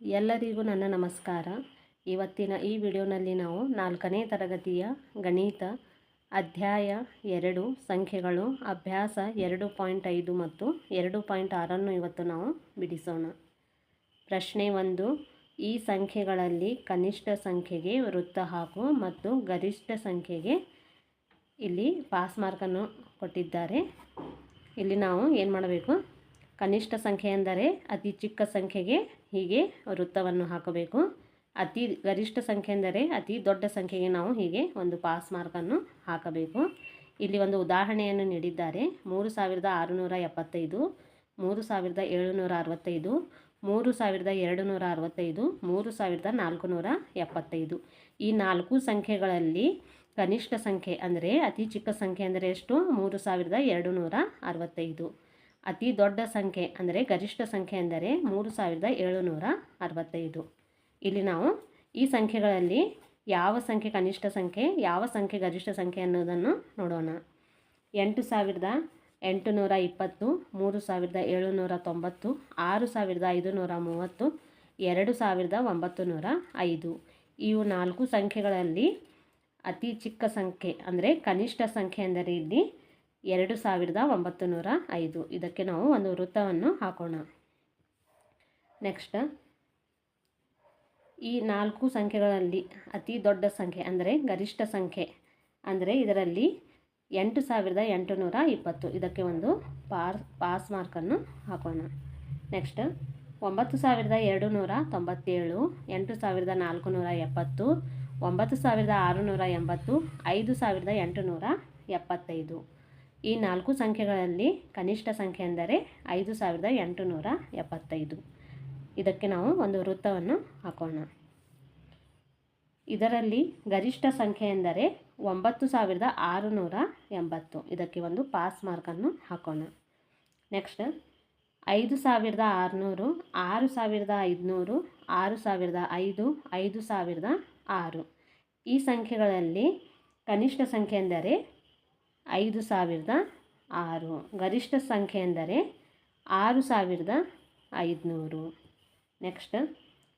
ಎಲ್ಲರಿಗೂ ನನ್ನ ನಮಸ್ಕಾರ. ಇವತ್ತಿನ ಈ ವಿಡಿಯೋನಲ್ಲಿ ನಾವು 4ನೇ ತರಗತಿಯ ಗಣಿತ ಅಧ್ಯಾಯ 2 ಸಂಖ್ಯೆಗಳು ಅಭ್ಯಾಸ 2.5 ಮತ್ತು 2.6 ಇವತ್ತು ನಾವು ಬಿಡಿಸೋಣ. ಪ್ರಶ್ನೆ 1. ಈ ಸಂಖ್ಯೆಗಳಲ್ಲಿ ಕನಿಷ್ಠ ಸಂಖ್ಯೆಗೆ ವೃತ್ತ ಹಾಕು ಮತ್ತು ಗರಿಷ್ಠ ಸಂಖ್ಯೆಗೆ ಇಲ್ಲಿ ಪಾಸ್ ಮಾರ್ಕನ್ನು ಕೊಟ್ಟಿದ್ದಾರೆ. ಇಲ್ಲಿ ನಾವು ಏನು ಮಾಡಬೇಕು? ಕನಿಷ್ಠ ಸಂಖ್ಯೆ ಎಂದರೆ ಅತಿ ಚಿಕ್ಕ ಸಂಖ್ಯೆಗೆ ಹೀಗೆ ವೃತ್ತವನ್ನು ಹಾಕಬೇಕು. ಅತಿ ಗರಿಷ್ಠ ಸಂಖ್ಯೆ ಎಂದರೆ ಅತಿ ದೊಡ್ಡ ಸಂಖ್ಯೆಗೆ ನಾವು ಹೀಗೆ ಒಂದು ಪಾಸ್ ಮಾರ್ಕನ್ನು ಹಾಕಬೇಕು. ಇಲ್ಲಿ ಒಂದು ಉದಾಹರಣೆಯನ್ನು ನೀಡಿದ್ದಾರೆ. 3675, 3765, 3265, 3475. ಈ 4 ಸಂಖ್ಯೆಗಳಲ್ಲಿ ಕನಿಷ್ಠ ಸಂಖ್ಯೆ ಅಂದರೆ ಅತಿ ಚಿಕ್ಕ ಸಂಖ್ಯೆ ಅಂದರೆ ಎಷ್ಟು? 3265. ಅತಿ ದೊಡ್ಡ ಸಂಖ್ಯೆ ಅಂದರೆ ಗರಿಷ್ಠ ಸಂಖ್ಯೆ ಎಂದರೆ 3765. ಇಲ್ಲಿ ನಾವು ಈ ಸಂಖ್ಯೆಗಳಲ್ಲಿ ಯಾವ ಸಂಖ್ಯೆ ಕನಿಷ್ಠ ಸಂಖ್ಯೆ, ಯಾವ ಸಂಖ್ಯೆ ಗರಿಷ್ಠ ಸಂಖ್ಯೆ ಅನ್ನೋದನ್ನು ನೋಡೋಣ. 8820, 3790, 6530, 2905. ಇವು 4 ಸಂಖ್ಯೆಗಳಲ್ಲಿ ಅತಿ ಚಿಕ್ಕ ಸಂಖ್ಯೆ ಅಂದರೆ ಕನಿಷ್ಠ ಸಂಖ್ಯೆ ಎಂದರೆ ಇಲ್ಲಿ 2905. ಇದಕ್ಕೆ ನಾವು ಒಂದು ವೃತ್ತವನ್ನು ಹಾಕೋಣ. ನೆಕ್ಸ್ಟ್, ಈ 4 ಸಂಖ್ಯೆಗಳಲ್ಲಿ ಅತಿ ದೊಡ್ಡ ಸಂಖ್ಯೆ ಅಂದರೆ ಗರಿಷ್ಠ ಸಂಖ್ಯೆ ಅಂದರೆ ಇದರಲ್ಲಿ 8820. ಇದಕ್ಕೆ ಒಂದು ಪಾಸ್ ಮಾರ್ಕನ್ನು ಹಾಕೋಣ. ನೆಕ್ಸ್ಟ್, 9297, 8470, 9680, 5875. ಈ 4 ಸಂಖ್ಯೆಗಳಲ್ಲಿ ಕನಿಷ್ಠ ಸಂಖ್ಯೆ ಎಂದರೆ 5875. ಇದಕ್ಕೆ ನಾವು ಒಂದು ವೃತ್ತವನ್ನು ಹಾಕೋಣ. ಇದರಲ್ಲಿ ಗರಿಷ್ಠ ಸಂಖ್ಯೆ ಎಂದರೆ 9680. ಇದಕ್ಕೆ ಒಂದು ಪಾಸ್ ಮಾರ್ಕನ್ನು ಹಾಕೋಣ. ನೆಕ್ಸ್ಟ್, 5600, 6500, 6005, 5006. ಈ ಸಂಖ್ಯೆಗಳಲ್ಲಿ ಕನಿಷ್ಠ ಸಂಖ್ಯೆ ಎಂದರೆ 5006. ಗರಿಷ್ಠ ಸಂಖ್ಯೆ ಎಂದರೆ 6500. ನೆಕ್ಸ್ಟ್,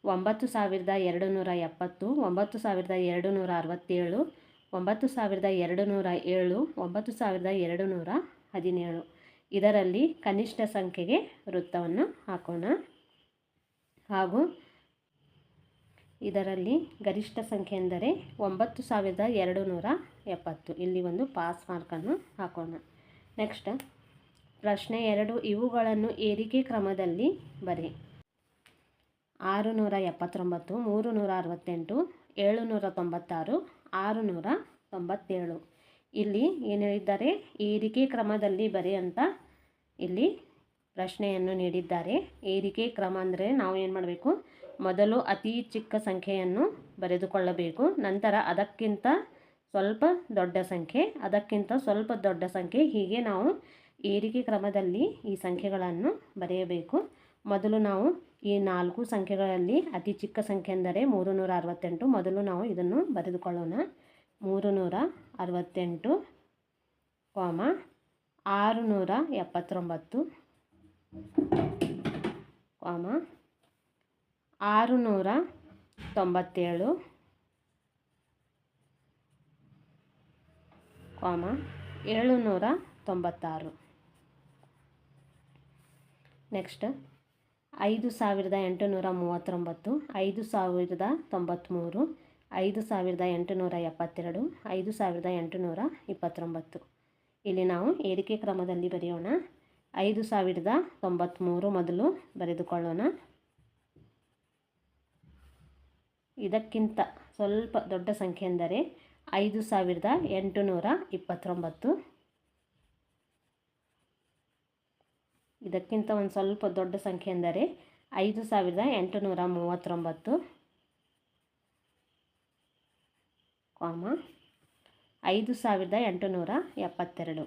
9270, 9267, 9207, 9217. ಇದರಲ್ಲಿ ಕನಿಷ್ಠ ಸಂಖ್ಯೆಗೆ ವೃತ್ತವನ್ನು ಹಾಕೋಣ. ಹಾಗೂ ಇದರಲ್ಲಿ ಗರಿಷ್ಠ ಸಂಖ್ಯೆ ಎಂದರೆ 9270. ಇಲ್ಲಿ ಒಂದು ಪಾಸ್ ಮಾರ್ಕನ್ನು ಹಾಕೋಣ. ನೆಕ್ಸ್ಟ್, ಪ್ರಶ್ನೆ 2. ಇವುಗಳನ್ನು ಏರಿಕೆ ಕ್ರಮದಲ್ಲಿ ಬರೆ. 679, 368, 796, 697. ಇಲ್ಲಿ ಏನು ಹೇಳಿದ್ದಾರೆ? ಏರಿಕೆ ಕ್ರಮದಲ್ಲಿ ಬರೆ ಅಂತ ಇಲ್ಲಿ ಪ್ರಶ್ನೆಯನ್ನು ನೀಡಿದ್ದಾರೆ. ಏರಿಕೆ ಕ್ರಮ ಅಂದರೆ ನಾವು ಏನು ಮಾಡಬೇಕು? ಮೊದಲು ಅತಿ ಚಿಕ್ಕ ಸಂಖ್ಯೆಯನ್ನು ಬರೆದುಕೊಳ್ಳಬೇಕು. ನಂತರ ಅದಕ್ಕಿಂತ ಸ್ವಲ್ಪ ದೊಡ್ಡ ಸಂಖ್ಯೆ, ಅದಕ್ಕಿಂತ ಸ್ವಲ್ಪ ದೊಡ್ಡ ಸಂಖ್ಯೆ, ಹೀಗೆ ನಾವು ಏರಿಕೆ ಕ್ರಮದಲ್ಲಿ ಈ ಸಂಖ್ಯೆಗಳನ್ನು ಬರೆಯಬೇಕು. ಮೊದಲು ನಾವು ಈ 4 ಸಂಖ್ಯೆಗಳಲ್ಲಿ ಅತಿ ಚಿಕ್ಕ ಸಂಖ್ಯೆ ಎಂದರೆ 368. ಮೊದಲು ನಾವು ಇದನ್ನು ಬರೆದುಕೊಳ್ಳೋಣ. 368, 679, 697, 796. ನೆಕ್ಸ್ಟ್, 5839, 5093, 5872, 5829. ಇಲ್ಲಿ ನಾವು ಏರಿಕೆ ಕ್ರಮದಲ್ಲಿ ಬರೆಯೋಣ. 5093 ಮೊದಲು ಬರೆದುಕೊಳ್ಳೋಣ. ಇದಕ್ಕಿಂತ ಸ್ವಲ್ಪ ದೊಡ್ಡ ಸಂಖ್ಯೆ ಎಂದರೆ 5829. ಇದಕ್ಕಿಂತ ಒಂದು ಸ್ವಲ್ಪ ದೊಡ್ಡ ಸಂಖ್ಯೆ ಎಂದರೆ 5839, 5872.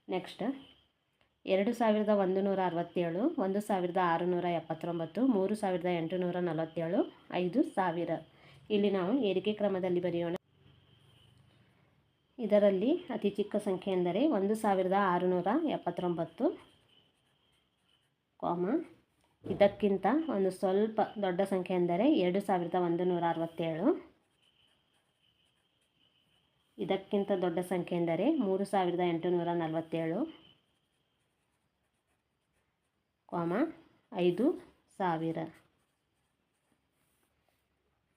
ನೆಕ್ಸ್ಟ್, 2167, 1679, 3847, 5000. ಇಲ್ಲಿ ನಾವು ಏರಿಕೆ ಕ್ರಮದಲ್ಲಿ ಬರೆಯೋಣ. ಇದರಲ್ಲಿ ಅತಿ ಚಿಕ್ಕ ಸಂಖ್ಯೆ ಎಂದರೆ 1679. ಕಾಮ ಇದಕ್ಕಿಂತ ಒಂದು ಸ್ವಲ್ಪ ದೊಡ್ಡ ಸಂಖ್ಯೆ ಎಂದರೆ 2167. ಇದಕ್ಕಿಂತ ದೊಡ್ಡ ಸಂಖ್ಯೆ ಎಂದರೆ 3847, ಕಾಮ 5000.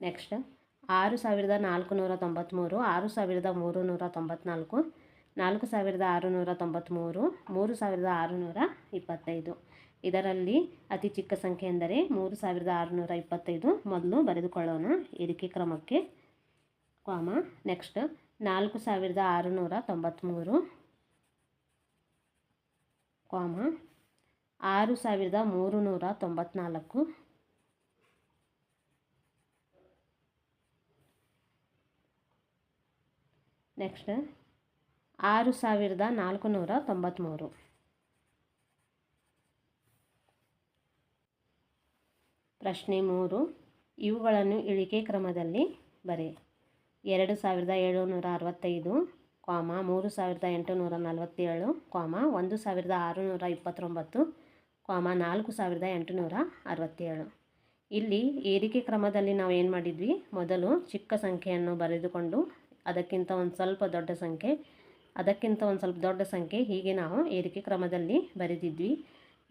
ನೆಕ್ಸ್ಟ್ 6493, 6394, 4693, 3625. ಇದರಲ್ಲಿ ಅತಿ ಚಿಕ್ಕ ಸಂಖ್ಯೆ ಎಂದರೆ 3625. ಮೊದಲು ಬರೆದುಕೊಳ್ಳೋಣ ಏರಿಕೆ ಕ್ರಮಕ್ಕೆ. ಕಾಮ ನೆಕ್ಸ್ಟ್ 4693, ಕಾಮ 6394, ನೆಕ್ಸ್ಟ್ 6493. ಪ್ರಶ್ನೆ 3. ಇವುಗಳನ್ನು ಇಳಿಕೆ ಕ್ರಮದಲ್ಲಿ ಬರೆ. 2765, 3847, 1629, 4867. ಇಲ್ಲಿ ಏರಿಕೆ ಕ್ರಮದಲ್ಲಿ ನಾವು ಏನು ಮಾಡಿದ್ವಿ, ಮೊದಲು ಚಿಕ್ಕ ಸಂಖ್ಯೆಯನ್ನು ಬರೆದುಕೊಂಡು ಅದಕ್ಕಿಂತ ಒಂದು ಸ್ವಲ್ಪ ದೊಡ್ಡ ಸಂಖ್ಯೆ, ಅದಕ್ಕಿಂತ ಒಂದು ಸ್ವಲ್ಪ ದೊಡ್ಡ ಸಂಖ್ಯೆ, ಹೀಗೆ ನಾವು ಏರಿಕೆ ಕ್ರಮದಲ್ಲಿ ಬರೆದಿದ್ವಿ.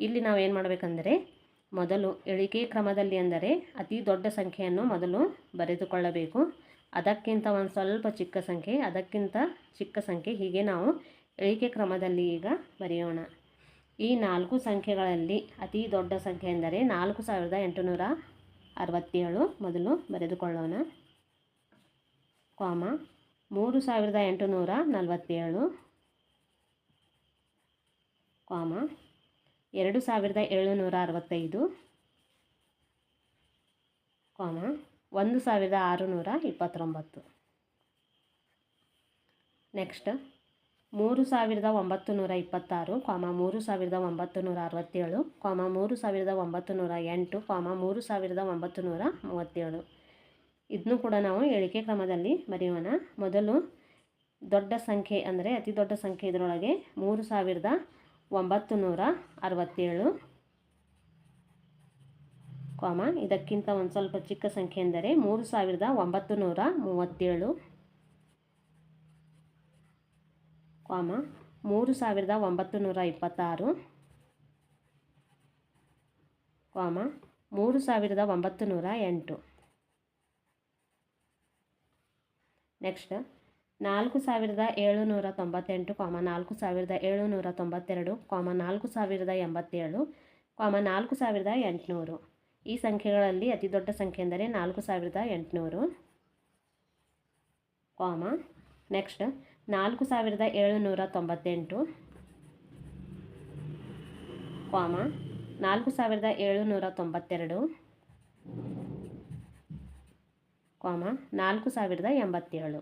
ಇಲ್ಲಿ ನಾವು ಏನು ಮಾಡಬೇಕಂದರೆ ಮೊದಲು ಇಳಿಕೆ ಕ್ರಮದಲ್ಲಿ ಅಂದರೆ ಅತಿ ದೊಡ್ಡ ಸಂಖ್ಯೆಯನ್ನು ಮೊದಲು ಬರೆದುಕೊಳ್ಳಬೇಕು. ಅದಕ್ಕಿಂತ ಒಂದು ಸ್ವಲ್ಪ ಚಿಕ್ಕ ಸಂಖ್ಯೆ, ಅದಕ್ಕಿಂತ ಚಿಕ್ಕ ಸಂಖ್ಯೆ, ಹೀಗೆ ನಾವು ಇಳಿಕೆ ಕ್ರಮದಲ್ಲಿ ಈಗ ಬರೆಯೋಣ. ಈ 4 ಸಂಖ್ಯೆಗಳಲ್ಲಿ ಅತಿ ದೊಡ್ಡ ಸಂಖ್ಯೆ ಎಂದರೆ 4867. ಮೊದಲು ಬರೆದುಕೊಳ್ಳೋಣ. ಕಾಮ 3847, ಕಾಮ 2765, ಕಾಮ 1629. ನೆಕ್ಸ್ಟ್ 3926, 3967, 3908, 3937. ಇದನ್ನು ಕೂಡ ನಾವು ಇಳಿಕೆ ಕ್ರಮದಲ್ಲಿ ಬರೆಯೋಣ. ಮೊದಲು ದೊಡ್ಡ ಸಂಖ್ಯೆ ಅಂದರೆ ಅತಿ ದೊಡ್ಡ ಸಂಖ್ಯೆ ಇದರೊಳಗೆ 3967, ಕಾಮ ಇದಕ್ಕಿಂತ ಒಂದು ಸ್ವಲ್ಪ ಚಿಕ್ಕ ಸಂಖ್ಯೆ ಎಂದರೆ 3937, ಕಾಮ 3926, ಕಾಮ 3908. ನೆಕ್ಸ್ಟ್ 4798, 4792, 4087, 4800. ಈ ಸಂಖ್ಯೆಗಳಲ್ಲಿ ಅತಿ ದೊಡ್ಡ ಸಂಖ್ಯೆ ಎಂದರೆ 4800, ಕಾಮ ನೆಕ್ಸ್ಟ್ 4798, ಕಾಮ 4792, ಕಾಮ 4087.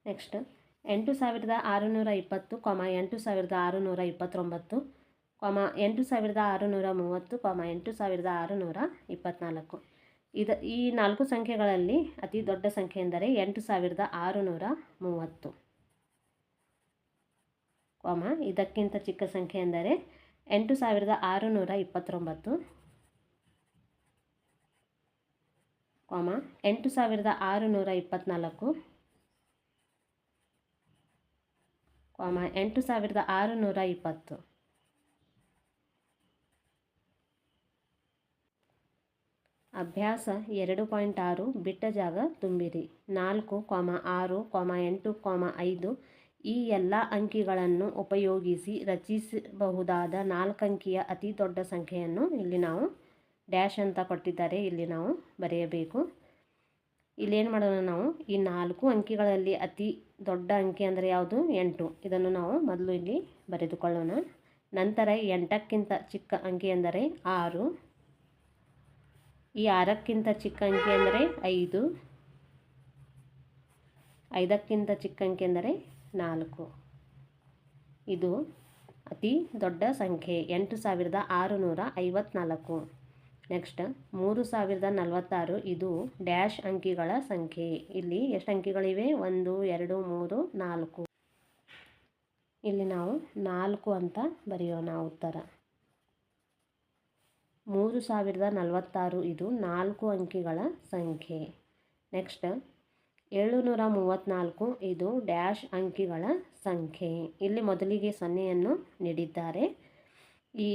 ನೆಕ್ಸ್ಟ್ 8620, 8629, 8630, 8624. ಈ 4 ಸಂಖ್ಯೆಗಳಲ್ಲಿ ಅತಿ ದೊಡ್ಡ ಸಂಖ್ಯೆ ಎಂದರೆ 8630, ಕಾಮ ಇದಕ್ಕಿಂತ ಚಿಕ್ಕ ಸಂಖ್ಯೆ ಎಂದರೆ 8629, ಕಾಮ 8624, ಕಾಮ 8620. ಅಭ್ಯಾಸ 2.6 ಬಿಟ್ಟ ಜಾಗ ತುಂಬಿರಿ. 4, 6, 8, 5 ಈ ಎಲ್ಲ ಅಂಕಿಗಳನ್ನು ಉಪಯೋಗಿಸಿ ರಚಿಸಬಹುದಾದ 4 ಅಂಕಿಯ ಅತಿ ದೊಡ್ಡ ಸಂಖ್ಯೆಯನ್ನು ಇಲ್ಲಿ ನಾವು ಡ್ಯಾಶ್ ಅಂತ ಕೊಟ್ಟಿದ್ದಾರೆ, ಇಲ್ಲಿ ನಾವು ಬರೆಯಬೇಕು. ಇಲ್ಲೇನು ಮಾಡೋಣ, ನಾವು ಈ 4 ಅಂಕಿಗಳಲ್ಲಿ ಅತಿ ದೊಡ್ಡ ಅಂಕಿ ಅಂದರೆ ಯಾವುದು? 8. ಇದನ್ನು ನಾವು ಮೊದಲು ಇಲ್ಲಿ ಬರೆದುಕೊಳ್ಳೋಣ. ನಂತರ 8ಕ್ಕಿಂತ ಚಿಕ್ಕ ಅಂಕಿ ಎಂದರೆ 6. ಈ 6ಕ್ಕಿಂತ ಚಿಕ್ಕ ಅಂಕಿ ಎಂದರೆ 5. 5ಕ್ಕಿಂತ ಚಿಕ್ಕ ಅಂಕಿ ಎಂದರೆ 4. ಇದು ಅತಿ ದೊಡ್ಡ ಸಂಖ್ಯೆ 8654. ನೆಕ್ಸ್ಟ್ 3046, ಇದು ಡ್ಯಾಶ್ ಅಂಕಿಗಳ ಸಂಖ್ಯೆ. ಇಲ್ಲಿ ಎಷ್ಟು ಅಂಕಿಗಳಿವೆ? 1 2 3 4. ಇಲ್ಲಿ ನಾವು 4 ಅಂತ ಬರೆಯೋಣ ಉತ್ತರ. 3046 ಇದು 4 ಅಂಕಿಗಳ ಸಂಖ್ಯೆ. ನೆಕ್ಸ್ಟ್ 734 ಇದು ಡ್ಯಾಶ್ ಅಂಕಿಗಳ ಸಂಖ್ಯೆ. ಇಲ್ಲಿ ಮೊದಲಿಗೆ 0ಯನ್ನು ನೀಡಿದ್ದಾರೆ. ಈ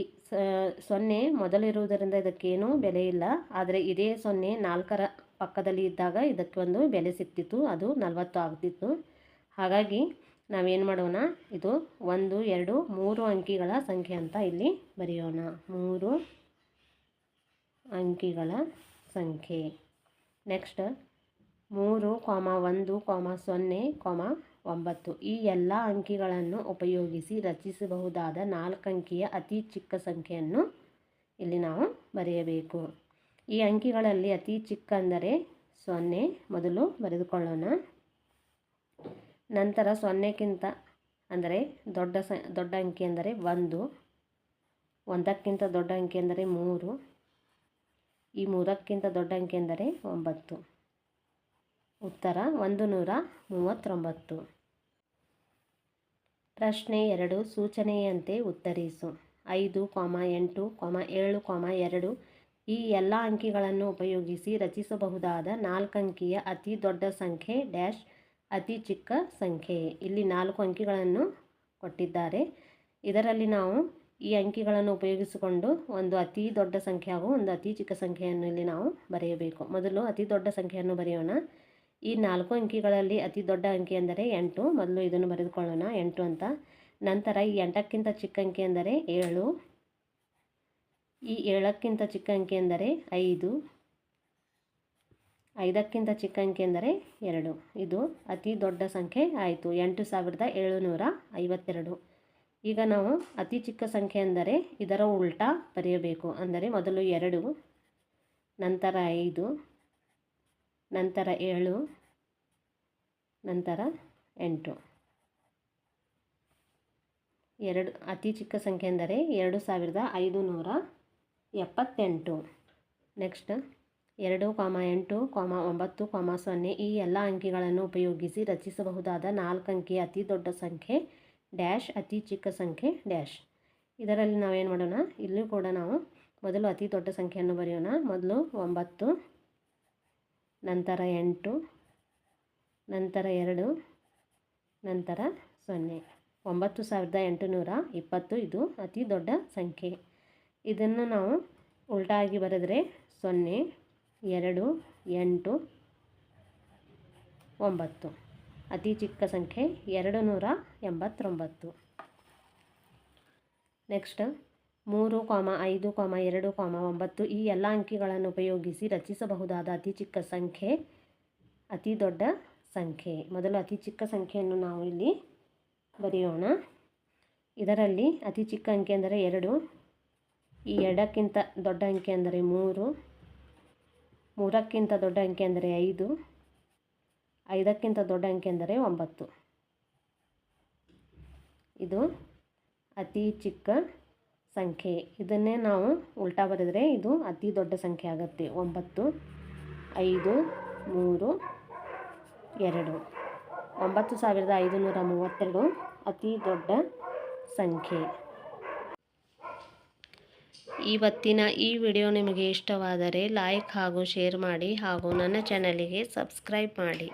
0 ಮೊದಲಿರುವುದರಿಂದ ಇದಕ್ಕೇನೂ ಬೆಲೆ ಇಲ್ಲ. ಆದರೆ ಇದೇ 0 4ರ ಪಕ್ಕದಲ್ಲಿ ಇದ್ದಾಗ ಇದಕ್ಕೆ ಒಂದು ಬೆಲೆ ಸಿಗ್ತಿತ್ತು, ಅದು 40 ಆಗ್ತಿತ್ತು. ಹಾಗಾಗಿ ನಾವೇನು ಮಾಡೋಣ, ಇದು 1 2 3 ಅಂಕಿಗಳ ಸಂಖ್ಯೆ ಅಂತ ಇಲ್ಲಿ ಬರೆಯೋಣ. 3 ಅಂಕಿಗಳ ಸಂಖ್ಯೆ. ನೆಕ್ಸ್ಟ್ 3, 1, 0, 9 ಈ ಎಲ್ಲ ಅಂಕಿಗಳನ್ನು ಉಪಯೋಗಿಸಿ ರಚಿಸಬಹುದಾದ 4 ಅಂಕಿಯ ಅತಿ ಚಿಕ್ಕ ಸಂಖ್ಯೆಯನ್ನು ಇಲ್ಲಿ ನಾವು ಬರೆಯಬೇಕು. ಈ ಅಂಕಿಗಳಲ್ಲಿ ಅತಿ ಚಿಕ್ಕ ಅಂದರೆ 0 ಮೊದಲು ಬರೆದುಕೊಳ್ಳೋಣ. ನಂತರ 0ಕ್ಕಿಂತ ಅಂದರೆ ದೊಡ್ಡ ಅಂಕಿ ಅಂದರೆ 1, 1ಕ್ಕಿಂತ ದೊಡ್ಡ ಅಂಕಿ ಅಂದರೆ 3, ಈ 3ಕ್ಕಿಂತ ದೊಡ್ಡ ಅಂಕಿ ಎಂದರೆ 9. ಉತ್ತರ 139. ಪ್ರಶ್ನೆ 2 ಸೂಚನೆಯಂತೆ ಉತ್ತರಿಸು. 5, 8, 7, 2 ಈ ಎಲ್ಲ ಅಂಕಿಗಳನ್ನು ಉಪಯೋಗಿಸಿ ರಚಿಸಬಹುದಾದ 4 ಅಂಕಿಯ ಅತಿ ದೊಡ್ಡ ಸಂಖ್ಯೆ ಡ್ಯಾಶ್ ಅತಿ ಚಿಕ್ಕ ಸಂಖ್ಯೆ. ಇಲ್ಲಿ 4 ಅಂಕಿಗಳನ್ನು ಕೊಟ್ಟಿದ್ದಾರೆ. ಇದರಲ್ಲಿ ನಾವು ಈ ಅಂಕಿಗಳನ್ನು ಉಪಯೋಗಿಸಿಕೊಂಡು ಒಂದು ಅತಿ ದೊಡ್ಡ ಸಂಖ್ಯೆ ಹಾಗೂ ಒಂದು ಅತಿ ಚಿಕ್ಕ ಸಂಖ್ಯೆಯನ್ನು ಇಲ್ಲಿ ನಾವು ಬರೆಯಬೇಕು. ಮೊದಲು ಅತಿ ದೊಡ್ಡ ಸಂಖ್ಯೆಯನ್ನು ಬರೆಯೋಣ. ಈ 4 ಅಂಕಿಗಳಲ್ಲಿ ಅತಿ ದೊಡ್ಡ ಅಂಕಿ ಎಂದರೆ 8. ಮೊದಲು ಇದನ್ನು ಬರೆದುಕೊಳ್ಳೋಣ 8 ಅಂತ. ನಂತರ ಈ 8ಕ್ಕಿಂತ ಚಿಕ್ಕ ಅಂಕಿ ಎಂದರೆ 7, ಈ 7ಕ್ಕಿಂತ ಚಿಕ್ಕ ಅಂಕಿ ಎಂದರೆ 5, 5ಕ್ಕಿಂತ ಚಿಕ್ಕ ಅಂಕಿ ಎಂದರೆ 2. ಇದು ಅತಿ ದೊಡ್ಡ ಸಂಖ್ಯೆ ಆಯಿತು, 8752. ಈಗ ನಾವು ಅತಿ ಚಿಕ್ಕ ಸಂಖ್ಯೆ ಎಂದರೆ ಇದರ ಉಲ್ಟಾ ಬರೆಯಬೇಕು. ಅಂದರೆ ಮೊದಲು 2, ನಂತರ 5, ನಂತರ 7, ನಂತರ 8. ಅತಿ ಚಿಕ್ಕ ಸಂಖ್ಯೆ ಎಂದರೆ 2578. ನೆಕ್ಸ್ಟ್ 2, 8, 9, 0 ಈ ಎಲ್ಲ ಅಂಕಿಗಳನ್ನು ಉಪಯೋಗಿಸಿ ರಚಿಸಬಹುದಾದ 4 ಅಂಕಿಯ ಅತಿ ದೊಡ್ಡ ಸಂಖ್ಯೆ ಡ್ಯಾಶ್ ಅತಿ ಚಿಕ್ಕ ಸಂಖ್ಯೆ ಡ್ಯಾಶ್. ಇದರಲ್ಲಿ ನಾವೇನು ಮಾಡೋಣ, ಇಲ್ಲೂ ಕೂಡ ನಾವು ಮೊದಲು ಅತಿ ದೊಡ್ಡ ಸಂಖ್ಯೆಯನ್ನು ಬರೆಯೋಣ. ಮೊದಲು 9, ನಂತರ 8, ನಂತರ 2, ನಂತರ 0. 9820 ಇದು ಅತಿ ದೊಡ್ಡ ಸಂಖ್ಯೆ. ಇದನ್ನು ನಾವು ಉಲ್ಟಾಗಿ ಬರೆದರೆ 0, 2, 8, 9. ಅತಿ ಚಿಕ್ಕ ಸಂಖ್ಯೆ 289. ನೆಕ್ಸ್ಟ್ 3, 5, 2, 9 ಈ ಎಲ್ಲ ಅಂಕಿಗಳನ್ನು ಉಪಯೋಗಿಸಿ ರಚಿಸಬಹುದಾದ ಅತಿ ಚಿಕ್ಕ ಸಂಖ್ಯೆ ಅತಿ ದೊಡ್ಡ ಸಂಖ್ಯೆ. ಮೊದಲು ಅತಿ ಚಿಕ್ಕ ಸಂಖ್ಯೆಯನ್ನು ನಾವು ಇಲ್ಲಿ ಬರೆಯೋಣ. ಇದರಲ್ಲಿ ಅತಿ ಚಿಕ್ಕ ಅಂಕಿ ಎಂದರೆ 2, ಈ 2ಕ್ಕಿಂತ ದೊಡ್ಡ ಅಂಕಿ ಅಂದರೆ 3, 3ಕ್ಕಿಂತ ದೊಡ್ಡ ಅಂಕಿ ಅಂದರೆ 5, 5ಕ್ಕಿಂತ ದೊಡ್ಡ ಅಂಕಿ ಎಂದರೆ 9. ಇದು ಅತಿ ಚಿಕ್ಕ ಸಂಖ್ಯೆ. ಇದನ್ನೇ ನಾವು ಉಲ್ಟಾ ಬರೆದರೆ ಇದು ಅತಿ ದೊಡ್ಡ ಸಂಖ್ಯೆ ಆಗುತ್ತೆ. 9, 5, 3, 2. 9532 ಅತಿ ದೊಡ್ಡ ಸಂಖ್ಯೆ. ಇವತ್ತಿನ ಈ ವಿಡಿಯೋ ನಿಮಗೆ ಇಷ್ಟವಾದರೆ ಲೈಕ್ ಹಾಗೂ ಶೇರ್ ಮಾಡಿ ಹಾಗೂ ನನ್ನ ಚಾನಲಿಗೆ ಸಬ್ಸ್ಕ್ರೈಬ್ ಮಾಡಿ.